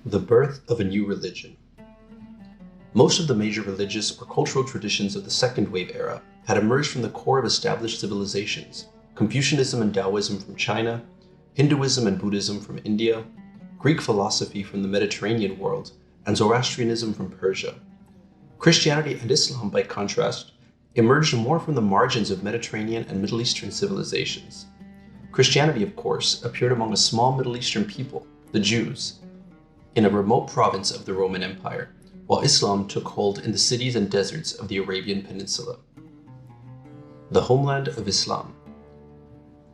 The birth of a new religion. Most of the major religious or cultural traditions of the Second Wave era had emerged from the core of established civilizations: Confucianism and Taoism from China, Hinduism and Buddhism from India, Greek philosophy from the Mediterranean world, and Zoroastrianism from Persia. Christianity and Islam, by contrast, emerged more from the margins of Mediterranean and Middle Eastern civilizations. Christianity, of course, appeared among a small Middle Eastern people, the Jews, in a remote province of the Roman Empire, while Islam took hold in the cities and deserts of the Arabian Peninsula. The homeland of Islam.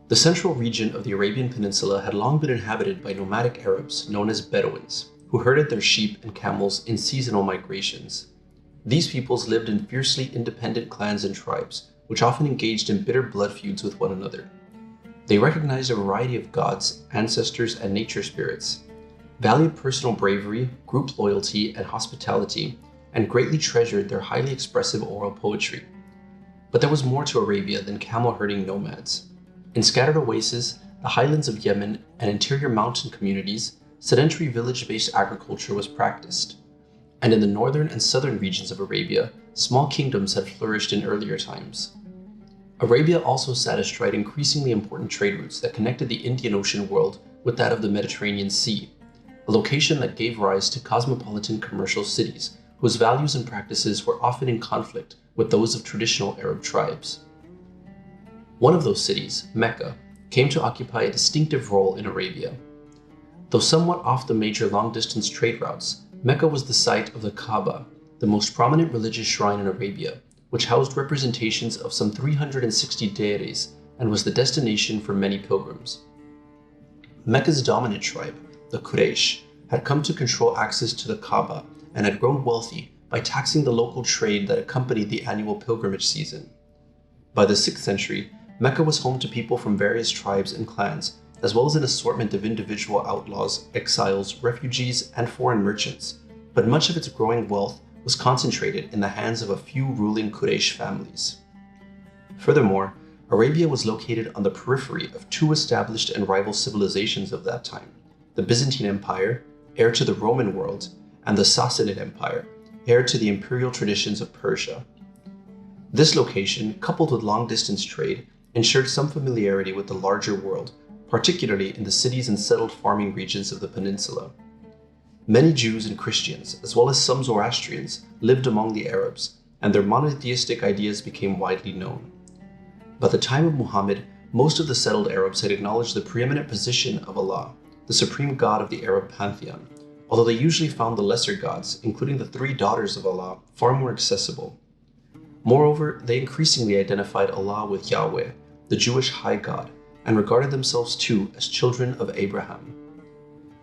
The central region of the Arabian Peninsula had long been inhabited by nomadic Arabs known as Bedouins, who herded their sheep and camels in seasonal migrations. These peoples lived in fiercely independent clans and tribes, which often engaged in bitter blood feuds with one another. They recognized a variety of gods, ancestors, and nature spirits, valued personal bravery, group loyalty, and hospitality, and greatly treasured their highly expressive oral poetry. But there was more to Arabia than camel-herding nomads. In scattered oases, the highlands of Yemen, and interior mountain communities, sedentary village-based agriculture was practiced. And in the northern and southern regions of Arabia, small kingdoms had flourished in earlier times. Arabia also sat astride increasingly important trade routes that connected the Indian Ocean world with that of the Mediterranean Sea, a location that gave rise to cosmopolitan commercial cities whose values and practices were often in conflict with those of traditional Arab tribes. One of those cities, Mecca, came to occupy a distinctive role in Arabia. Though somewhat off the major long-distance trade routes, Mecca was the site of the Kaaba, the most prominent religious shrine in Arabia, which housed representations of some 360 deities and was the destination for many pilgrims. Mecca's dominant tribe, the Quraysh, had come to control access to the Kaaba and had grown wealthy by taxing the local trade that accompanied the annual pilgrimage season. By the 6th century, Mecca was home to people from various tribes and clans, as well as an assortment of individual outlaws, exiles, refugees, and foreign merchants, but much of its growing wealth was concentrated in the hands of a few ruling Quraysh families. Furthermore, Arabia was located on the periphery of two established and rival civilizations of that time: the Byzantine Empire, heir to the Roman world, and the Sassanid Empire, heir to the imperial traditions of Persia. This location, coupled with long-distance trade, ensured some familiarity with the larger world, particularly in the cities and settled farming regions of the peninsula. Many Jews and Christians, as well as some Zoroastrians, lived among the Arabs, and their monotheistic ideas became widely known. By the time of Muhammad, most of the settled Arabs had acknowledged the preeminent position of Allah, the supreme god of the Arab pantheon, although they usually found the lesser gods, including the three daughters of Allah, far more accessible. Moreover, they increasingly identified Allah with Yahweh, the Jewish high god, and regarded themselves too as children of Abraham.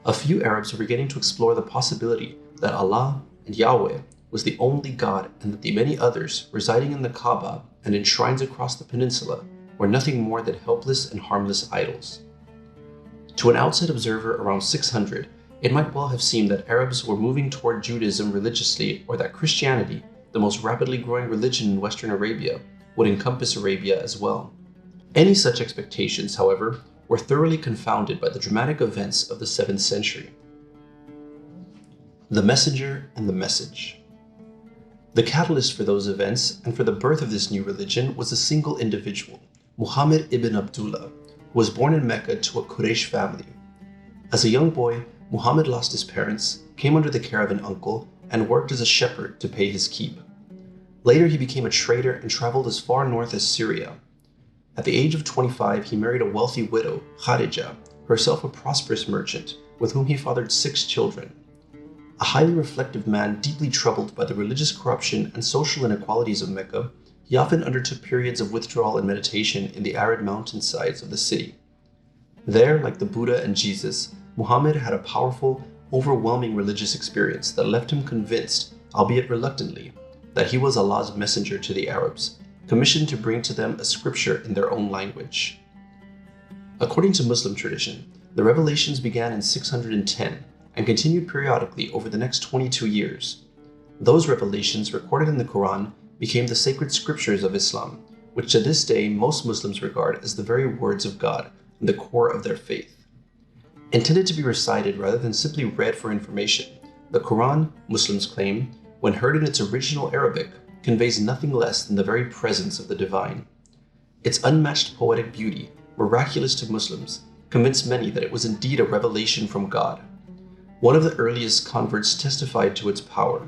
A few Arabs were beginning to explore the possibility that Allah and Yahweh was the only God and that the many others residing in the Kaaba and in shrines across the peninsula were nothing more than helpless and harmless idols. To an outside observer around 600, it might well have seemed that Arabs were moving toward Judaism religiously, or that Christianity, the most rapidly growing religion in Western Arabia, would encompass Arabia as well. Any such expectations, however, were thoroughly confounded by the dramatic events of the 7th century. The Messenger and the Message. The catalyst for those events and for the birth of this new religion was a single individual, Muhammad ibn Abdullah, who was born in Mecca to a Quraysh family. As a young boy, Muhammad lost his parents, came under the care of an uncle, and worked as a shepherd to pay his keep. Later, he became a trader and traveled as far north as Syria. At the age of 25, he married a wealthy widow, Khadija, herself a prosperous merchant, with whom he fathered 6 children. A highly reflective man deeply troubled by the religious corruption and social inequalities of Mecca, he often undertook periods of withdrawal and meditation in the arid mountainsides of the city. There, like the Buddha and Jesus, Muhammad had a powerful, overwhelming religious experience that left him convinced, albeit reluctantly, that he was Allah's messenger to the Arabs, commissioned to bring to them a scripture in their own language. According to Muslim tradition, the revelations began in 610 and continued periodically over the next 22 years. Those revelations recorded in the Quran became the sacred scriptures of Islam, which to this day most Muslims regard as the very words of God and the core of their faith. Intended to be recited rather than simply read for information, the Quran, Muslims claim, when heard in its original Arabic, conveys nothing less than the very presence of the divine. Its unmatched poetic beauty, miraculous to Muslims, convinced many that it was indeed a revelation from God. One of the earliest converts testified to its power.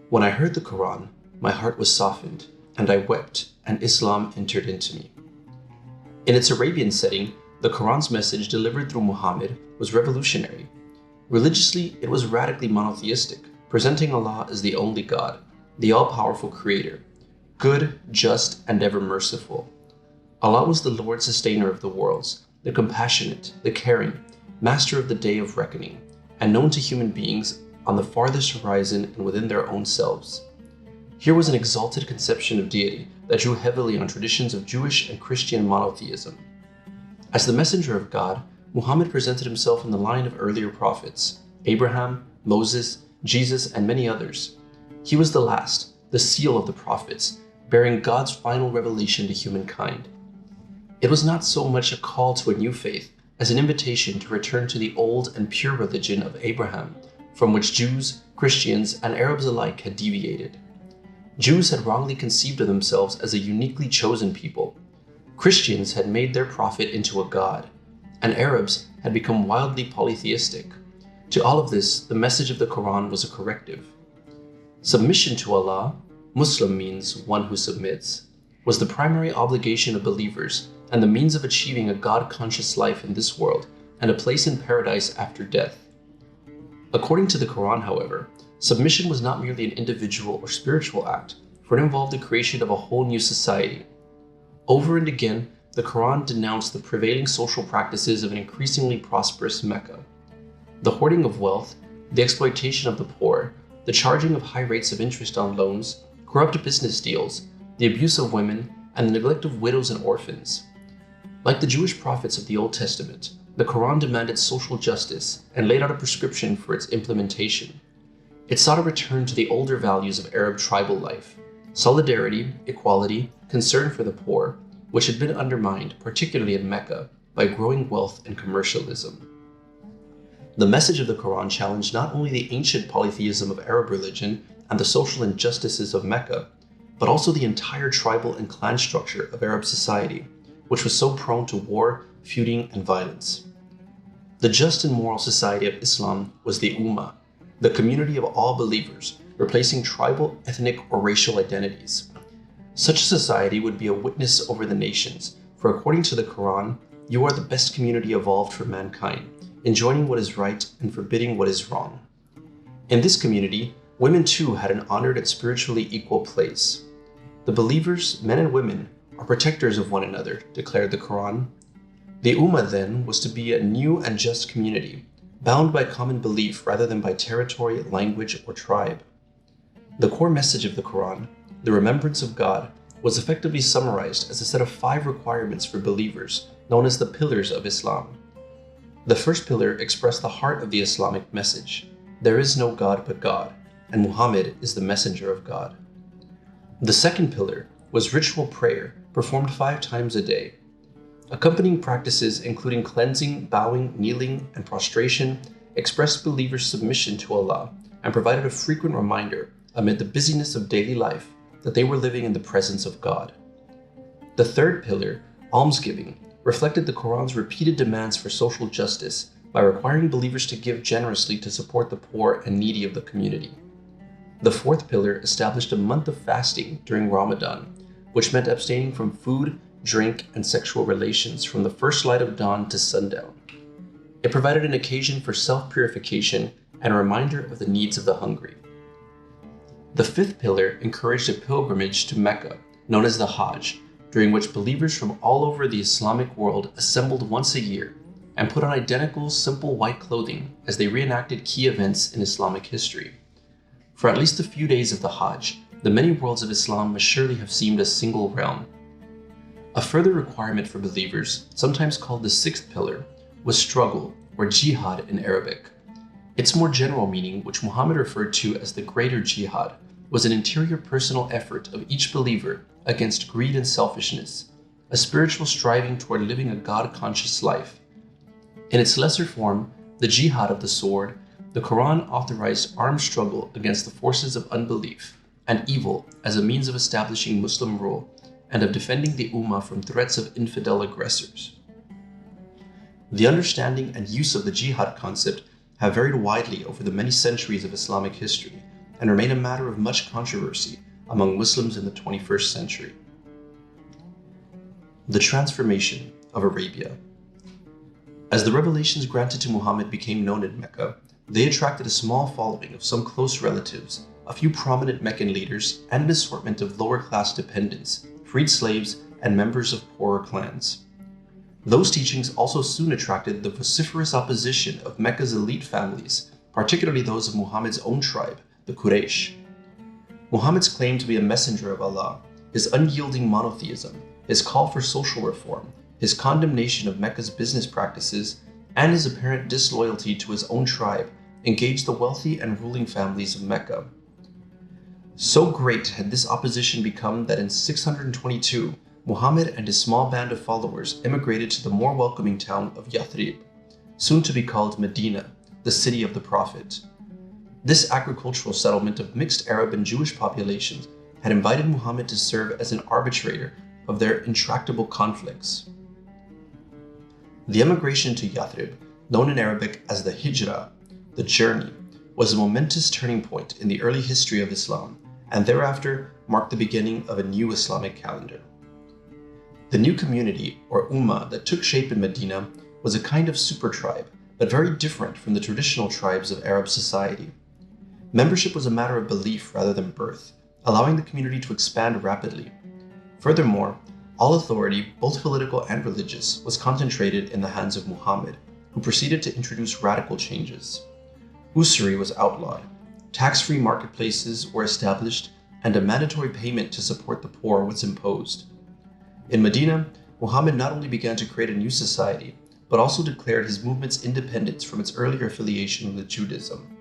"When I heard the Quran, my heart was softened, and I wept, and Islam entered into me." In its Arabian setting, the Quran's message delivered through Muhammad was revolutionary. Religiously, it was radically monotheistic, presenting Allah as the only God, the all-powerful creator, good, just, and ever merciful. Allah was the Lord sustainer of the worlds, the compassionate, the caring, master of the day of reckoning, and known to human beings on the farthest horizon and within their own selves. Here was an exalted conception of deity that drew heavily on traditions of Jewish and Christian monotheism. As the messenger of God, Muhammad presented himself in the line of earlier prophets, Abraham, Moses, Jesus, and many others. He was the last, the seal of the prophets, bearing God's final revelation to humankind. It was not so much a call to a new faith as an invitation to return to the old and pure religion of Abraham, from which Jews, Christians, and Arabs alike had deviated. Jews had wrongly conceived of themselves as a uniquely chosen people. Christians had made their prophet into a god, and Arabs had become wildly polytheistic. To all of this, the message of the Quran was a corrective. Submission to Allah, Muslim means one who submits, was the primary obligation of believers and the means of achieving a God-conscious life in this world and a place in paradise after death. According to the Quran, however, submission was not merely an individual or spiritual act, for it involved the creation of a whole new society. Over and again, the Quran denounced the prevailing social practices of an increasingly prosperous Mecca. The hoarding of wealth, the exploitation of the poor, the charging of high rates of interest on loans, corrupt business deals, the abuse of women, and the neglect of widows and orphans. Like the Jewish prophets of the Old Testament, the Quran demanded social justice and laid out a prescription for its implementation. It sought a return to the older values of Arab tribal life: solidarity, equality, concern for the poor, which had been undermined, particularly in Mecca, by growing wealth and commercialism. The message of the Quran challenged not only the ancient polytheism of Arab religion and the social injustices of Mecca, but also the entire tribal and clan structure of Arab society, which was so prone to war, feuding, and violence. The just and moral society of Islam was the Ummah, the community of all believers, replacing tribal, ethnic, or racial identities. Such a society would be a witness over the nations, for according to the Quran, you are the best community evolved for mankind, enjoining what is right and forbidding what is wrong. In this community, women too had an honored and spiritually equal place. The believers, men and women, are protectors of one another, declared the Quran. The Ummah then was to be a new and just community, bound by common belief rather than by territory, language, or tribe. The core message of the Quran, the remembrance of God, was effectively summarized as a set of 5 requirements for believers, known as the pillars of Islam. The first pillar expressed the heart of the Islamic message: there is no God but God, and Muhammad is the messenger of God. The second pillar was ritual prayer, performed 5 times a day. Accompanying practices including cleansing, bowing, kneeling, and prostration expressed believers' submission to Allah and provided a frequent reminder amid the busyness of daily life that they were living in the presence of God. The third pillar, almsgiving, reflected the Quran's repeated demands for social justice by requiring believers to give generously to support the poor and needy of the community. The fourth pillar established a month of fasting during Ramadan, which meant abstaining from food, drink, and sexual relations from the first light of dawn to sundown. It provided an occasion for self-purification and a reminder of the needs of the hungry. The fifth pillar encouraged a pilgrimage to Mecca, known as the Hajj, during which believers from all over the Islamic world assembled once a year and put on identical, simple white clothing as they reenacted key events in Islamic history. For at least a few days of the Hajj, the many worlds of Islam must surely have seemed a single realm. A further requirement for believers, sometimes called the sixth pillar, was struggle, or jihad in Arabic. Its more general meaning, which Muhammad referred to as the greater jihad, was an interior personal effort of each believer against greed and selfishness, a spiritual striving toward living a God-conscious life. In its lesser form, the jihad of the sword, the Quran authorized armed struggle against the forces of unbelief and evil as a means of establishing Muslim rule and of defending the Ummah from threats of infidel aggressors. The understanding and use of the jihad concept have varied widely over the many centuries of Islamic history and remain a matter of much controversy among Muslims in the 21st century. The transformation of Arabia. As the revelations granted to Muhammad became known in Mecca, they attracted a small following of some close relatives, a few prominent Meccan leaders, and an assortment of lower-class dependents, freed slaves, and members of poorer clans. Those teachings also soon attracted the vociferous opposition of Mecca's elite families, particularly those of Muhammad's own tribe, the Quraysh. Muhammad's claim to be a messenger of Allah, his unyielding monotheism, his call for social reform, his condemnation of Mecca's business practices, and his apparent disloyalty to his own tribe engaged the wealthy and ruling families of Mecca. So great had this opposition become that in 622, Muhammad and his small band of followers immigrated to the more welcoming town of Yathrib, soon to be called Medina, the city of the Prophet. This agricultural settlement of mixed Arab and Jewish populations had invited Muhammad to serve as an arbitrator of their intractable conflicts. The emigration to Yathrib, known in Arabic as the Hijrah, the journey, was a momentous turning point in the early history of Islam, and thereafter marked the beginning of a new Islamic calendar. The new community, or Ummah, that took shape in Medina was a kind of super tribe, but very different from the traditional tribes of Arab society. Membership was a matter of belief rather than birth, allowing the community to expand rapidly. Furthermore, all authority, both political and religious, was concentrated in the hands of Muhammad, who proceeded to introduce radical changes. Usury was outlawed, tax-free marketplaces were established, and a mandatory payment to support the poor was imposed. In Medina, Muhammad not only began to create a new society, but also declared his movement's independence from its earlier affiliation with Judaism.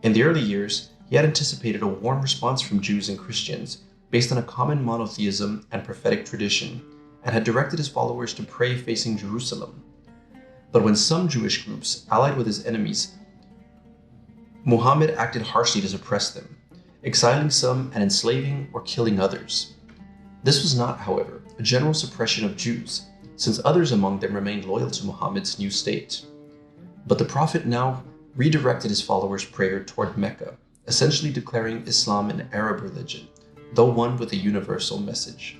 In the early years, he had anticipated a warm response from Jews and Christians based on a common monotheism and prophetic tradition, and had directed his followers to pray facing Jerusalem. But when some Jewish groups allied with his enemies, Muhammad acted harshly to suppress them, exiling some and enslaving or killing others. This was not, however, a general suppression of Jews, since others among them remained loyal to Muhammad's new state. But the Prophet now redirected his followers' prayer toward Mecca, essentially declaring Islam an Arab religion, though one with a universal message.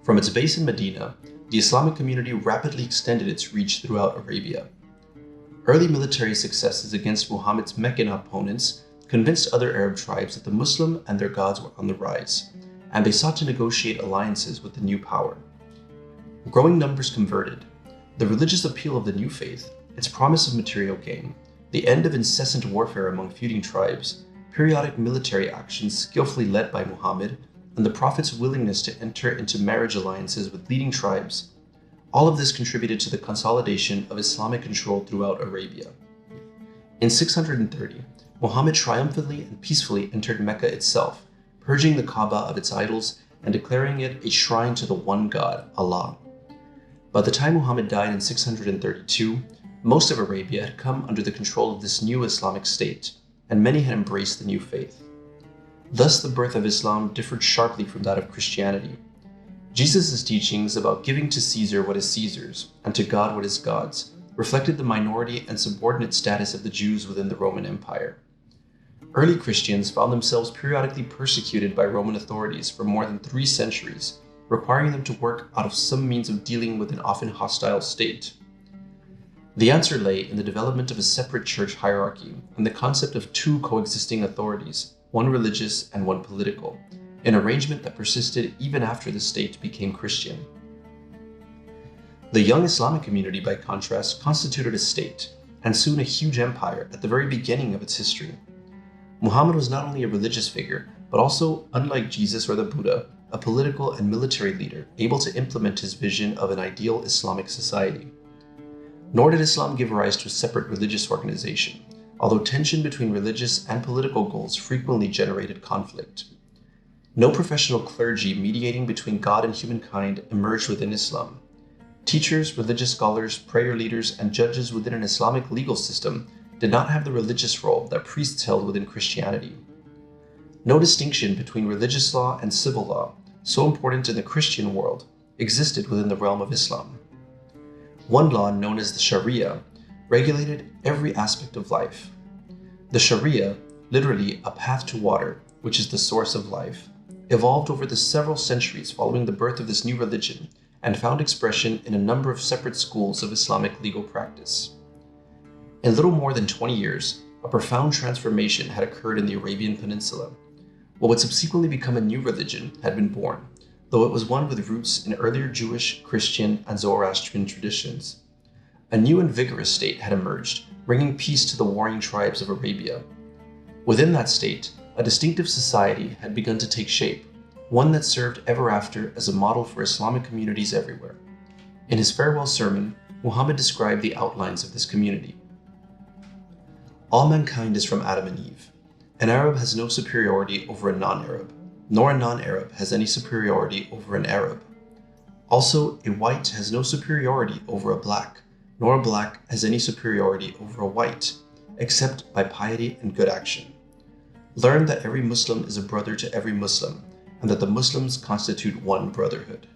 From its base in Medina, the Islamic community rapidly extended its reach throughout Arabia. Early military successes against Muhammad's Meccan opponents convinced other Arab tribes that the Muslim and their gods were on the rise, and they sought to negotiate alliances with the new power. Growing numbers converted. The religious appeal of the new faith, its promise of material gain, the end of incessant warfare among feuding tribes, periodic military actions skillfully led by Muhammad, and the Prophet's willingness to enter into marriage alliances with leading tribes, all of this contributed to the consolidation of Islamic control throughout Arabia. In 630, Muhammad triumphantly and peacefully entered Mecca itself, purging the Kaaba of its idols and declaring it a shrine to the one God, Allah. By the time Muhammad died in 632, most of Arabia had come under the control of this new Islamic state, and many had embraced the new faith. Thus, the birth of Islam differed sharply from that of Christianity. Jesus' teachings about giving to Caesar what is Caesar's and to God what is God's reflected the minority and subordinate status of the Jews within the Roman Empire. Early Christians found themselves periodically persecuted by Roman authorities for more than 3 centuries, requiring them to work out of some means of dealing with an often hostile state. The answer lay in the development of a separate church hierarchy and the concept of 2 coexisting authorities, one religious and one political, an arrangement that persisted even after the state became Christian. The young Islamic community, by contrast, constituted a state, and soon a huge empire at the very beginning of its history. Muhammad was not only a religious figure, but also, unlike Jesus or the Buddha, a political and military leader able to implement his vision of an ideal Islamic society. Nor did Islam give rise to a separate religious organization, although tension between religious and political goals frequently generated conflict. No professional clergy mediating between God and humankind emerged within Islam. Teachers, religious scholars, prayer leaders, and judges within an Islamic legal system did not have the religious role that priests held within Christianity. No distinction between religious law and civil law, so important in the Christian world, existed within the realm of Islam. One law, known as the Sharia, regulated every aspect of life. The Sharia, literally a path to water, which is the source of life, evolved over the several centuries following the birth of this new religion and found expression in a number of separate schools of Islamic legal practice. In little more than 20 years, a profound transformation had occurred in the Arabian Peninsula. What would subsequently become a new religion had been born, though it was one with roots in earlier Jewish, Christian, and Zoroastrian traditions. A new and vigorous state had emerged, bringing peace to the warring tribes of Arabia. Within that state, a distinctive society had begun to take shape, one that served ever after as a model for Islamic communities everywhere. In his farewell sermon, Muhammad described the outlines of this community. All mankind is from Adam and Eve. An Arab has no superiority over a non-Arab, nor a non-Arab has any superiority over an Arab. Also, a white has no superiority over a black, nor a black has any superiority over a white, except by piety and good action. Learn that every Muslim is a brother to every Muslim, and that the Muslims constitute one brotherhood.